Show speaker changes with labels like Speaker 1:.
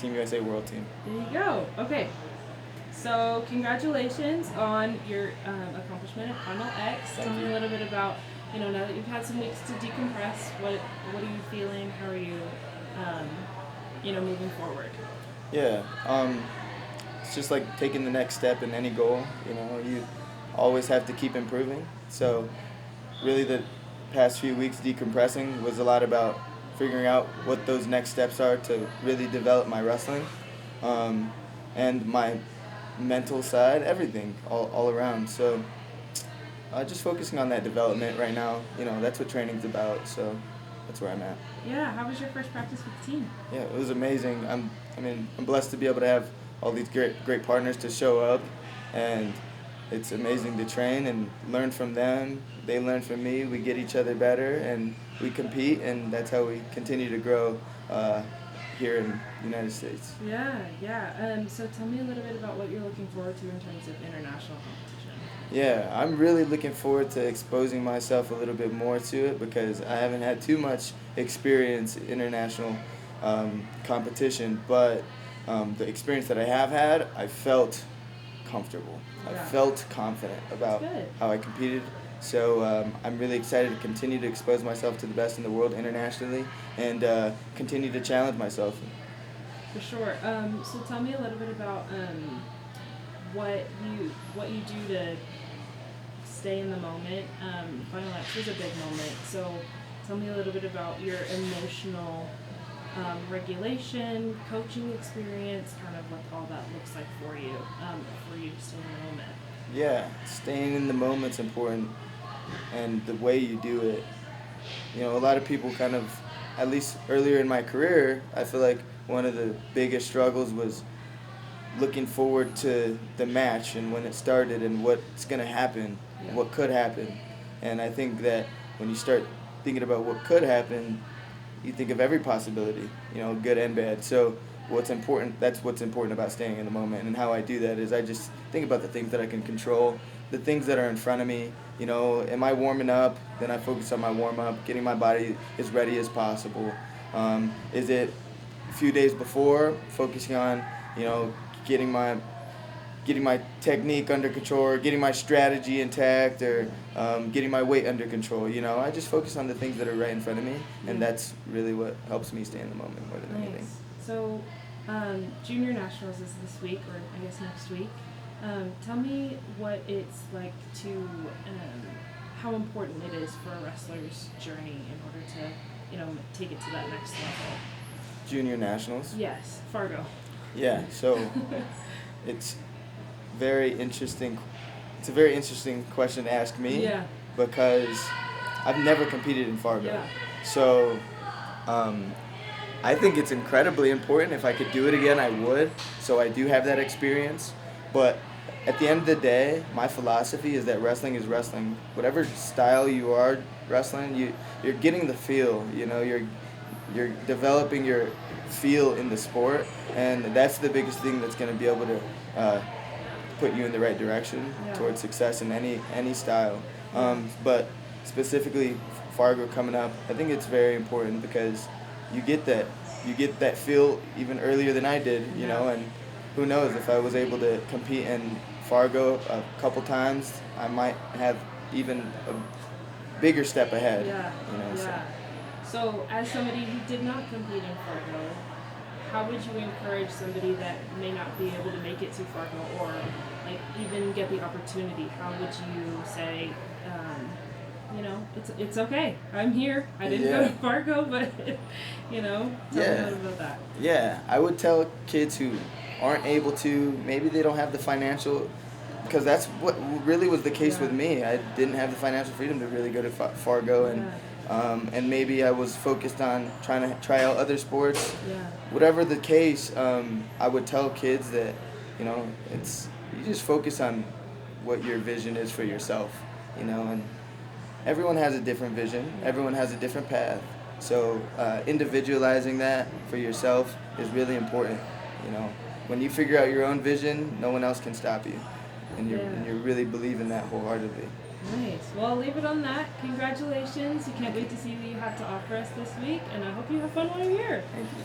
Speaker 1: Team USA World Team.
Speaker 2: There you go. Okay. So congratulations on your accomplishment at Final X.
Speaker 1: Thank
Speaker 2: Tell me
Speaker 1: you.
Speaker 2: a little bit about, now that you've had some weeks to decompress, what are you feeling? How are you, moving forward?
Speaker 1: Yeah, it's just like taking the next step in any goal. You always have to keep improving. So, really, the past few weeks decompressing was a lot about figuring out what those next steps are to really develop my wrestling, um, and my mental side, everything, all around. So, just focusing on that development right now. That's what training's about. So, that's where I'm at.
Speaker 2: Yeah. How was your first practice with the team?
Speaker 1: Yeah, it was amazing. I'm blessed to be able to have all these great partners to show up, and it's amazing to train and learn from them. They learn from me. We get each other better, and we compete, and that's how we continue to grow here in the United States.
Speaker 2: Yeah, yeah. So tell me a little bit about what you're looking forward to in terms of international competition.
Speaker 1: Yeah, I'm really looking forward to exposing myself a little bit more to it because I haven't had too much experience in international competition, but the experience that I have had, I felt comfortable. I
Speaker 2: Yeah.
Speaker 1: felt confident about
Speaker 2: That's good.
Speaker 1: how I competed. So I'm really excited to continue to expose myself to the best in the world internationally and continue to challenge myself.
Speaker 2: For sure. So tell me a little bit about what you do to stay in the moment. Final X was a big moment, so tell me a little bit about your emotional regulation, coaching experience, kind of what all that looks like for you to stay in the moment.
Speaker 1: Yeah, staying in the moment's important, and the way you do it. A lot of people kind of, at least earlier in my career, I feel like one of the biggest struggles was looking forward to the match and when it started and what's going to happen,
Speaker 2: Yeah.
Speaker 1: what could happen. And I think that when you start thinking about what could happen, you think of every possibility, good and bad. So that's what's important about staying in the moment. And how I do that is I just think about the things that I can control, the things that are in front of me. Am I warming up? Then I focus on my warm up, getting my body as ready as possible. Is it a few days before, focusing on, getting my getting my technique under control, or getting my strategy intact, or getting my weight under control. I just focus on the things that are right in front of me, and that's really what helps me stay in the moment more than anything.
Speaker 2: Nice. So, Junior Nationals is this week, or I guess next week. Tell me what it's like how important it is for a wrestler's journey in order to, take it to that next level.
Speaker 1: Junior Nationals?
Speaker 2: Yes, Fargo.
Speaker 1: Yeah, so it's very interesting. It's a very interesting question to ask me.
Speaker 2: Yeah.
Speaker 1: Because I've never competed in Fargo.
Speaker 2: Yeah.
Speaker 1: So I think it's incredibly important. If I could do it again, I would. So I do have that experience. But at the end of the day, my philosophy is that wrestling is wrestling. Whatever style you are wrestling, you're getting the feel. You're developing your feel in the sport, and that's the biggest thing that's going to be able to put you in the right direction towards success in any style. But specifically Fargo coming up, I think it's very important because you get that feel even earlier than I did, and who knows, if I was able to compete in Fargo a couple times, I might have even a bigger step ahead.
Speaker 2: Yeah. So as somebody who did not compete in Fargo, how would you encourage somebody that may not be able to make it to Fargo or even get the opportunity? How would you say, it's okay. I'm here. I didn't go to Fargo, but tell me a little about that.
Speaker 1: Yeah, I would tell kids who aren't able to, maybe they don't have the financial, because that's what really was the case with me. I didn't have the financial freedom to really go to Fargo, and maybe I was focused on trying to try out other sports.
Speaker 2: Yeah.
Speaker 1: Whatever the case, I would tell kids that, you just focus on what your vision is for yourself, and everyone has a different vision. Everyone has a different path. So individualizing that for yourself is really important. When you figure out your own vision, no one else can stop you, and you really believe in that wholeheartedly.
Speaker 2: Nice. Well, I'll leave it on that. Congratulations. You can't wait to see what you have to offer us this week, and I hope you have fun while you're here.
Speaker 1: Thank you.